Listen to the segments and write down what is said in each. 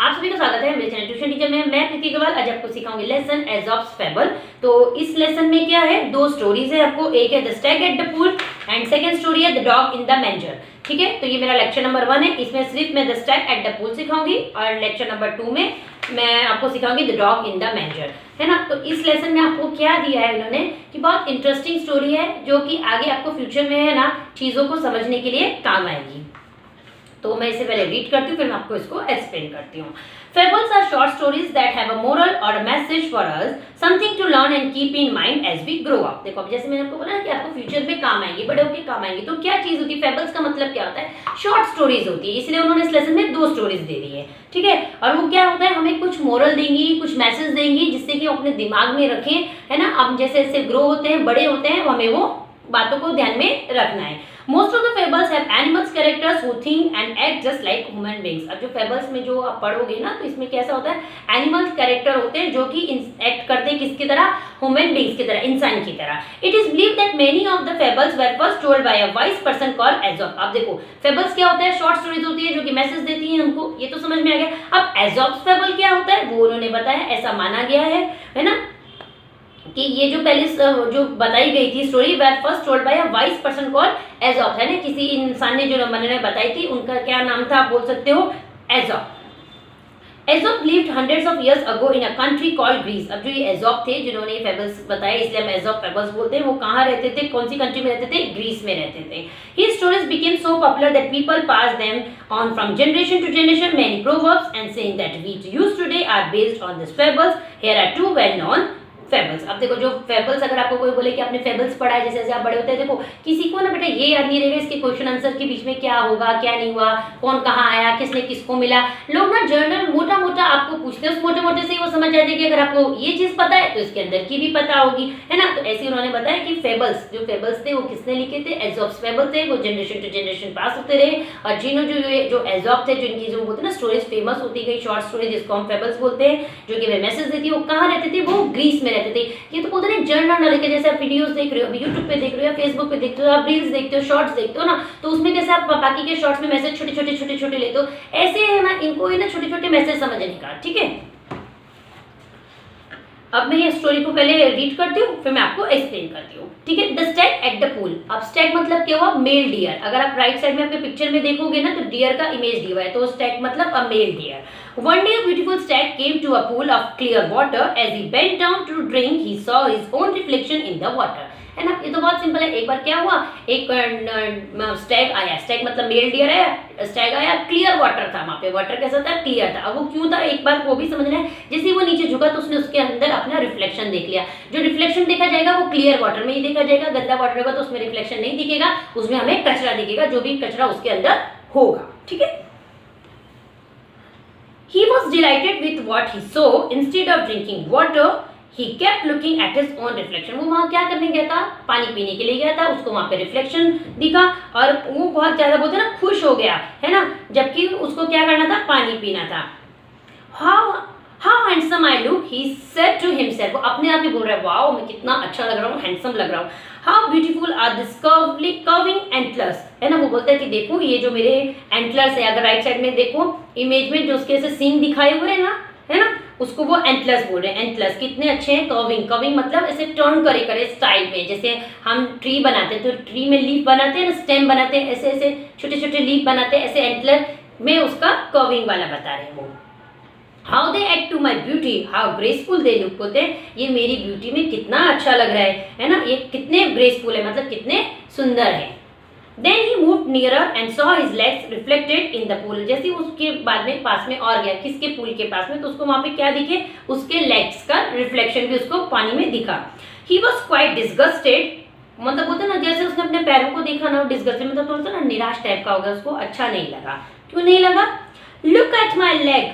आप सभी का स्वागत है मेरे चैनल ट्यूशन टीचर में। मैं प्रीति अग्रवाल आज आपको सिखाऊंगी लेसन एजॉप्स फेबल। तो इस लेसन में क्या है, दो स्टोरीज है आपको। एक है the stag at the pool and second story है the dog in the manager. ठीक है, तो ये मेरा लेक्चर नंबर 1 है। इसमें सिर्फ मैं the stag at the pool सिखाऊंगी और लेक्चर नंबर 2 में मैं आपको सिखाऊंगी the dog in the manger, है ना। तो इस लेसन में आपको क्या दिया है इन्होंने कि बहुत इंटरेस्टिंग स्टोरी है जो कि आगे आपको फ्यूचर में है ना चीजों को समझने के लिए काम आएगी। तो मैं इसे पहले रीड करती हूँ, फिर मैं आपको इसको एक्सप्लेन करती हूँ। Fables are short stories that have a moral or a message for us, something to learn and keep in mind as we grow up। देखो अब जैसे मैंने आपको बोला ना कि आपको फ्यूचर में काम आएंगी, बड़े होके काम आएंगी। तो क्या चीज होती है फेबल्स का मतलब क्या होता है, शॉर्ट स्टोरीज होती है। इसलिए उन्होंने इस लेसन में 2 स्टोरीज दे दी है। ठीक है, और वो क्या होता है, हमें कुछ मोरल देंगी, कुछ मैसेज देंगी जिससे कि अपने दिमाग में रखें, है ना। अब जैसे जैसे ग्रो होते हैं, बड़े होते हैं, हमें वो बातों को ध्यान में रखना है। Most of the fables have animals characters who think and act just like human beings. अब जो फेबल्स में जो आप पढ़ोगे ना, तो इसमें कैसा होता है, एनिमल्स कैरेक्टर होते हैं जो कि एक्ट करते हैं किसकी तरह, ह्यूमन बीइंग्स की तरह, इंसान की तरह। It is believed that many of the fables were first told by a wise person called Aesop. अब देखो फेबल्स क्या होता है, शॉर्ट स्टोरीज होती है जो कि मैसेज देती है हमको, ये तो समझ में आ गया। अब एजॉप्स फेबल क्या होता है वो उन्होंने बताया, ऐसा माना गया है ना, कि ये जो पहले जो बताई गई थी story were first told by a wise person called Aesop, है ना। किसी इंसान ने जो मैंने बताई थी उनका क्या नाम था, आप बोल सकते हो Aesop. Aesop lived hundreds of years ago in a country called Greece. अब जो ये एजॉप थे जिन्होंने ये फेबल्स बताए, इसलिए हम एजॉप फेबल्स बोलते हैं। वो कहाँ रहते थे, कौन सी कंट्री में रहते थे, ग्रीस में रहते थे। His stories became so popular that people passed them on from generation to generation. Many proverbs and saying that we use today are based on these fables. Here are 2 well-known fables. अब देखो जो fables, अगर आपको कोई बोले कि आपने fables पढ़ा है, जैसे जैसे आप बड़े होते हैं, देखो किसी को ना बेटा ये याद नहीं रहेगा इसके क्वेश्चन आंसर के बीच में क्या होगा क्या नहीं हुआ, कौन कहाँ आया, किसने किसको मिला। लोग ना जर्नल मोटा मोटा आपको पूछते हैं, उस मोटे मोटे से ही वो समझ जाते हैं कि अगर आपको ये चीज पता है तो इसके अंदर की भी पता होगी, है ना। तो ऐसे उन्होंने बताया कि फेबल्स, जो फेबल्स थे वो किसने लिखे थे, एजॉप्स फेबल थे। वो जनरेशन टू जनरेशन पास होते रहे और जो एजॉप थे, जिनकी जो बोलते हैं ना स्टोरीज फेमस होती गई, शॉर्ट स्टोरी जिसको हम फेबल्स बोलते हैं, जो कि वे मैसेज देती है, वो कहाँ रहते थे, वो ग्रीस में रहते थे। ये तो बोलते हैं जर्नल नॉलेज के, जैसे आप वीडियोस देख रहे हो, यूट्यूब पे देख रहे हो या फेसबुक पे देखते हो, आप रील्स देखते हो, शॉर्ट्स देखते हो ना, तो उसमें कैसे आप बाकी के शॉर्ट्स में मैसेज छोटे छोटे लेते हो, ऐसे है ना, इनको ही ना छोटे छोटे मैसेज समझने का। ठीक है, अब मैं ये स्टोरी को पहले रीड करती हूँ, फिर मैं आपको एक्सप्लेन करती हूँ। ठीक है, the stag at the pool. अब स्टैग मतलब क्या हुआ, मेल डियर। अगर आप राइट साइड में आपके पिक्चर में देखोगे ना, तो डियर का इमेज दिया हुआ है, तो स्टैग मतलब a male deer. One day a beautiful stag came to a pool of clear water. As he bent down to drink, he saw his own reflection in the water. है ना, ये तो बहुत सिंपल है। एक बार क्या हुआ, एक स्टैग आया, स्टैग मतलब मेल डियर है, स्टैग आया, क्लियर वाटर था वहां पे, वाटर कैसा था, क्लियर था। अब वो क्यों था, एक बार वो भी समझना है। जैसे वो नीचे झुका तो उसने उसके अंदर अपना रिफ्लेक्शन देख लिया। जो रिफ्लेक्शन देखा जाएगा वो क्लियर वाटर में ही देखा जाएगा, गंदा वाटर होगा तो उसमें रिफ्लेक्शन नहीं दिखेगा, उसमें हमें कचरा दिखेगा, जो भी कचरा उसके अंदर होगा। ठीक है, he was delighted with what he saw. Instead of drinking water, he kept looking at his own reflection. वो वहाँ क्या करने गया था, पानी पीने के लिए गया था, उसको वहाँ पे रिफ्लेक्शन दिखा और वो बहुत ज्यादा बोलते ना खुश हो गया, है ना, जबकि उसको क्या करना था, पानी पीना था। How handsome I look, he said to himself. वो अपने आप ही बोल रहा है, वाओ मैं कितना अच्छा लग रहा हूँ, हैंडसम लग रहा हूँ। How beautiful are these curving antlers, है ना। वो बोलता है कि देखो ये जो मेरे एंटलर्स है, अगर राइट साइड में देखो इमेज में जो उसके ऐसे सींग दिखाए हुए हैं ना, है ना, उसको वो एंटलर्स बोल रहे हैं। एंटलर्स कितने अच्छे हैं, कर्विंग मतलब ऐसे टर्न करे स्टाइल में, जैसे हम ट्री बनाते हैं तो ट्री में लीफ बनाते हैं ना, स्टेम बनाते हैं, ऐसे ऐसे छोटे छोटे लीफ बनाते हैं, ऐसे एंटलर में उसका कर्विंग वाला बता रहे हैं वो। How they add to my beauty, how graceful they look, बोलते हैं ये मेरी ब्यूटी में कितना अच्छा लग रहा है ना, ये कितने ग्रेसफुल है, मतलब कितने सुंदर है। Then he moved nearer and saw his legs reflected in the pool. जैसे उसके बाद में पास में और गया, किसके पूल के पास में, तो उसको वहां पे क्या दिखे, उसके लेग्स का रिफ्लेक्शन भी उसको पानी में दिखा। He was quite disgusted, मतलब बोलते ना जैसे उसने अपने पैरों को देखा ना, डिस्गस्टेड मतलब थोड़ा सा ना निराश टाइप का हो गया, उसको अच्छा नहीं लगा। क्यों नहीं लगा, Look at my leg,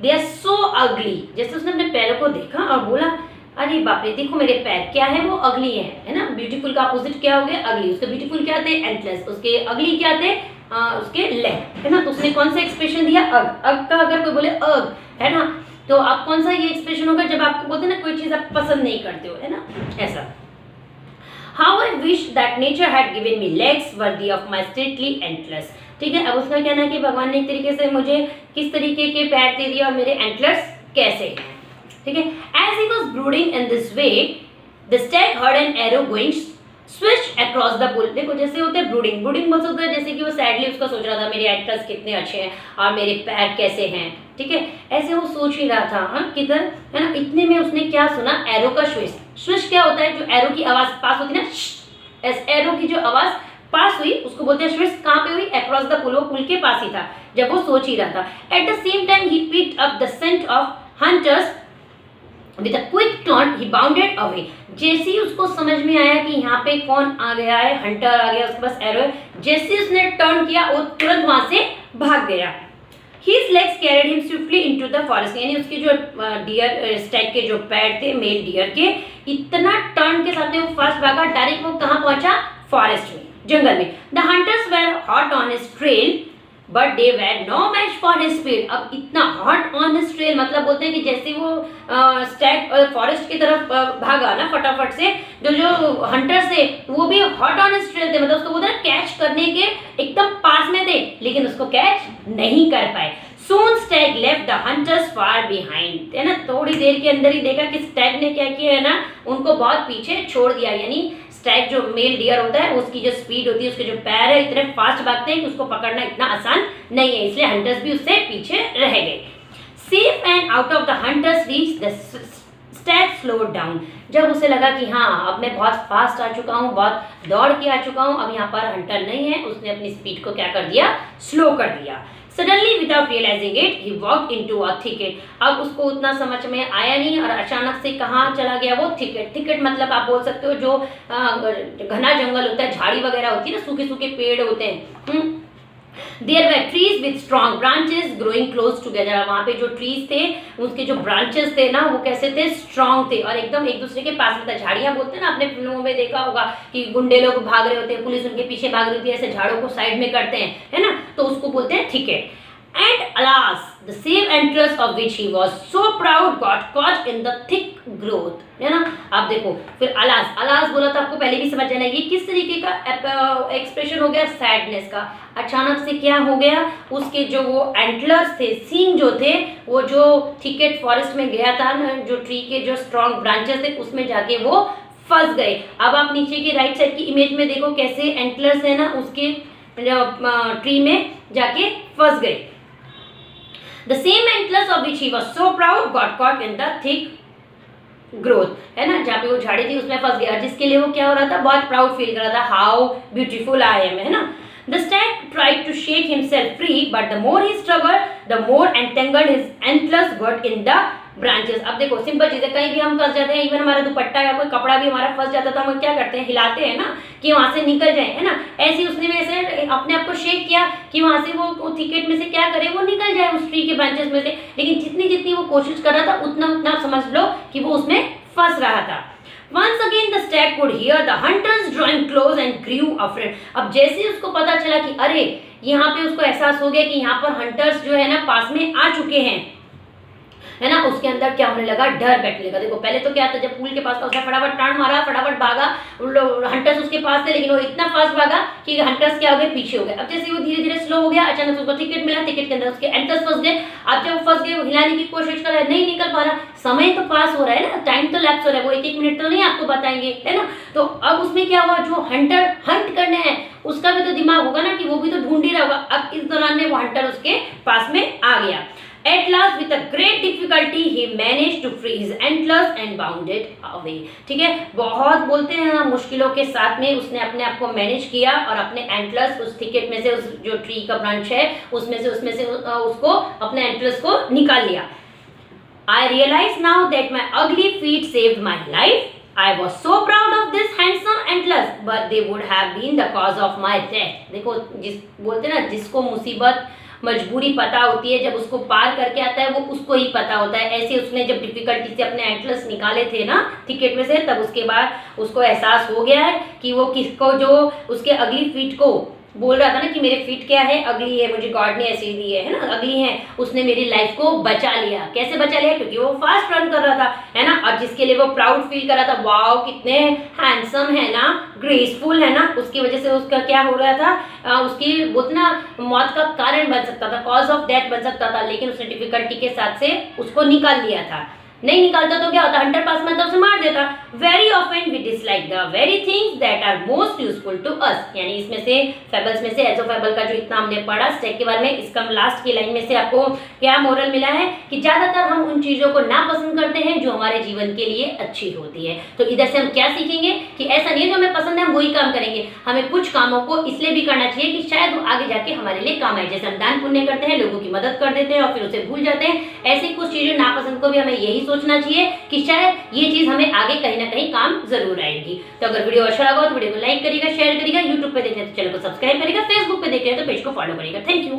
they are so ugly. जैसे उसने अपने पैरों को देखा और बोला, अरे बाप रे देखो मेरे पैर क्या है, वो अगली है ना। ब्यूटीफुल का अपोजिट क्या हो गया, अगली। उसके ब्यूटीफुल क्या थे, एंटलर्स, उसके अगली क्या थे, उसके लेग, है ना। तो उसने कौन सा एक्सप्रेशन दिया, अग का अगर कोई बोले अग, है ना, तो आप कौन सा ये एक्सप्रेशन होगा जब आपको बोलते हैं ना कोई चीज आप पसंद नहीं करते हो, है ना, ऐसा। How I wish that nature had given me legs worthy of my stately antlers. ठीक है। अब उसका कहना है कि भगवान ने एक तरीके से मुझे किस तरीके के पैर दे दिए और मेरे एंटलर्स कैसे हैं, ठीक है। As he was brooding in this way the stag heard an arrow going swish across the pool. देखो जैसे होता है ब्रूडिंग, ब्रूडिंग बोल सकते हैं जैसे कि वो सैडली उसका सोच रहा था मेरे एंटलर्स कितने अच्छे हैं और मेरे पैर कैसे हैं, ठीक है। ऐसे वो सोच ही रहा था, हाँ किधर है ना। इतने में उसने क्या सुना, एरो का स्विच। स्विच क्या होता है, जो एरो की आवाज पास होती है ना, एरो की जो आवाज पास हुई उसको बोलते हैं स्विच। कहाँ पे हुई, अक्रॉस द पुल, वो पुल के पास ही था जब वो सोच ही रहा था। At the same time he picked up the scent of hunters with a quick turn he bounded away. जैसे ही उसको समझ में आया कि यहाँ पे कौन आ गया है, हंटर आ गया, उसके पास एरो है, जैसे उसने टर्न किया वो तुरंत वहां से भाग गया। His legs carried him swiftly into the forest, यानी उसके जो डियर स्टैग के जो पैर थे मेल डियर के, इतना टर्न के साथ में वो फास्ट भागा, डायरेक्ट वो कहाँ पहुंचा, फॉरेस्ट में, जंगल में। The hunters were hot on his trail, but they were no match for his speed। अब इतना hot on his trail मतलब बोलते हैं कि जैसे वो स्टैग फॉरेस्ट की तरफ भागा ना फटाफट से, जो हंटर्स थे वो भी हॉट ऑन हिज ट्रेल थे, मतलब उसको बोलते हैं कैच करने के एकदम पास में थे, लेकिन उसको कैच नहीं कर पाए। Soon stag left the hunters far behind, है ना। थोड़ी देर के अंदर ही देखा कि स्टैग ने क्या किया है ना, उनको बहुत पीछे छोड़ दिया। यानी स्टैग जो मेल डियर होता है उसकी जो स्पीड होती है, उसके जो पैर है इतने फास्ट भागते हैं कि उसको पकड़ना इतना आसान नहीं है, इसलिए हंटर्स भी उससे पीछे रह गए। Safe and out of the hunters reach the Stag slowed down. जब उसे लगा कि हाँ अब मैं बहुत फास्ट आ चुका हूँ, बहुत दौड़ के आ चुका हूँ, अब यहाँ पर हंटर नहीं है, उसने अपनी स्पीड को क्या कर दिया, स्लो कर दिया। Suddenly without realizing it, he walked into a thicket। अब उसको उतना समझ में आया नहीं और अचानक से कहाँ चला गया वो, thicket। thicket मतलब आप बोल सकते हो जो घना जंगल होता है, झाड़ी वगैरह होती है ना, सूखे सूखे पेड़ होते हैं। There were trees with strong branches growing close together। वहाँ पे जो ट्रीज थे उसके जो ब्रांचेस थे ना वो कैसे थे, स्ट्रॉन्ग थे और एकदम एक दूसरे के पास में था। झाड़ियाँ बोलते हैं ना, आपने फिल्मों में देखा होगा कि गुंडे लोग भाग रहे होते हैं, पुलिस उनके पीछे भाग रही होती है, ऐसे झाड़ों को साइड में करते हैं, है ना, तो उसको बोलते हैं thicket। And alas, the same entrance of which he was so proud got caught in the thick growth, है ना। आप देखो फिर अलास, अलास बोला था आपको पहले भी समझ जाना, ये किस तरीके का एक्सप्रेशन हो गया, सैडनेस का। अचानक से क्या हो गया, उसके जो वो एंटलर्स थे, सींग जो थे, वो जो थिकेट फॉरेस्ट में गया था ना, जो ट्री के जो स्ट्रॉन्ग ब्रांचेस थे उसमें जाके वो फंस गए। अब आप नीचे की राइट साइड की इमेज में देखो कैसे एंटलर्स है ना उसके ट्री में जाके फंस गए। The same antlers of which he was so proud got caught in the thick growth, है ना, जहाँ पे वो झाड़ी थी उसमें फंस गया, जिसके लिए वो क्या हो रहा था, बहुत प्राउड फील कर रहा था, हाउ ब्यूटीफुल आई एम, है ना। The stag tried to shake himself free, but the more he struggled, the more entangled his antlers got in the branches। अब देखो सिंपल चीज है, कहीं भी हम फंस जाते हैं, इवन हमारा दुपट्टा या कोई कपड़ा भी हमारा फंस जाता है तो हम क्या करते हैं, हिलाते हैं ना कि वहां से निकल जाए, है ना। ऐसे उसने भी ऐसे अपने आप को शेक किया कि वहां से वो थिकेट में से क्या करे, वो निकल जाए उस ट्री के ब्रांचेस में से। लेकिन जितनी जितनी वो कोशिश कर रहा था उतना उतना समझ लो कि वो उसमें फंस रहा था। Once again the stag could hear the hunters drawing close and grew afraid। अब जैसे ही उसको पता चला कि अरे यहाँ पे उसको एहसास हो गया कि यहाँ पर हंटर्स जो है ना पास में आ चुके हैं, है ना, उसके अंदर क्या होने लगा, डर बैठने लगा। देखो पहले तो क्या था, जब पुल के पास था उसने फटाफट टर्न मारा, फटाफट भागा, हंटर्स उसके पास थे लेकिन वो इतना फास्ट भागा कि हंटर्स क्या हो गए, पीछे हो गए। अब जैसे वो धीरे धीरे स्लो हो गया, अचानक उसको टिकट मिला, टिकट के अंदर उसके एंटर्स फंस गए। अब जब फंस गए वो हिलाने की कोशिश कर रहा है, नहीं निकल पा रहा, समय तो पास हो रहा है ना, टाइम तो लैप्स हो रहा है, वो एक एक मिनट तो नहीं आपको बताएंगे, है ना। तो अब उसमें क्या हुआ, जो हंटर हंट करने हैं उसका भी तो दिमाग होगा ना कि वो भी तो ढूंढ ही रहा होगा। अब इस दौरान में वो हंटर उसके पास में आ गया। At last, with a great difficulty, he managed to free his antlers and bounded away। ठीक है, बहुत बोलते हैं ना मुश्किलों के साथ में उसने अपने आप को मैनेज किया और अपने एंटलर्स उस थिकेट में से, उस जो ट्री का ब्रांच है उसमें से उसको अपने एंटलर्स को निकाल लिया। I realize now that my ugly feet saved my life. I was so proud of this handsome antlers, but they would have been the cause of my death। देखो बोलते हैं ना, जिसको मुसीबत मजबूरी पता होती है, जब उसको पार करके आता है वो उसको ही पता होता है। ऐसे उसने जब डिफिकल्टी से अपने एंटलर्स निकाले थे ना थिकेट में से, तब उसके बाद उसको एहसास हो गया है कि वो किसको, जो उसके अगली फीट को बोल रहा था ना कि मेरे फीट क्या है, अगली है, मुझे गॉड ने ऐसे दी है ना, अगली है, उसने मेरी लाइफ को बचा लिया। कैसे बचा लिया? क्योंकि वो फास्ट रन कर रहा था, है ना, और जिसके लिए वो प्राउड फील कर रहा था, वाओ कितने हैंडसम है ना, ग्रेसफुल है ना, उसकी वजह से उसका क्या हो रहा था, उसकी वो ना मौत का कारण बन सकता था, कॉज ऑफ डेथ बन सकता था, लेकिन उसने डिफिकल्टी के साथ से उसको निकाल लिया था। नहीं निकालता तो क्या होता, हंटर पास में तो उसे मार देता। Very often we dislike the very things that are most useful to us. यानी इसमें से फेबल्स में से एज़ोफेबल का जो इतना हमने पढ़ा स्टेक के बारे में, इसका लास्ट की लाइन में से आपको क्या मोरल मिला है कि ज्यादातर हम उन चीजों को नापसंद करते हैं जो हमारे जीवन के लिए अच्छी होती है। तो इधर से हम क्या सीखेंगे कि ऐसा नहीं है जो हमें पसंद है हम वही काम करेंगे, हमें कुछ कामों को इसलिए भी करना चाहिए कि शायद वो आगे जाके हमारे लिए काम आए। जैसे हम दान पुण्य करते हैं, लोगों की मदद कर देते हैं और फिर उसे भूल जाते हैं, ऐसी कुछ चीजें नापसंद को भी हमें यही सोचना चाहिए कि शायद ये चीज हमें आगे कहीं ना कहीं काम जरूर आएगी। तो अगर वीडियो अच्छा लगा तो वीडियो को लाइक करिएगा, शेयर करिएगा, यूट्यूब पे देख रहे हैं तो चैनल को सब्सक्राइब करिएगा, फेसबुक पे देख रहे हैं तो पेज को फॉलो करिएगा। Thank you.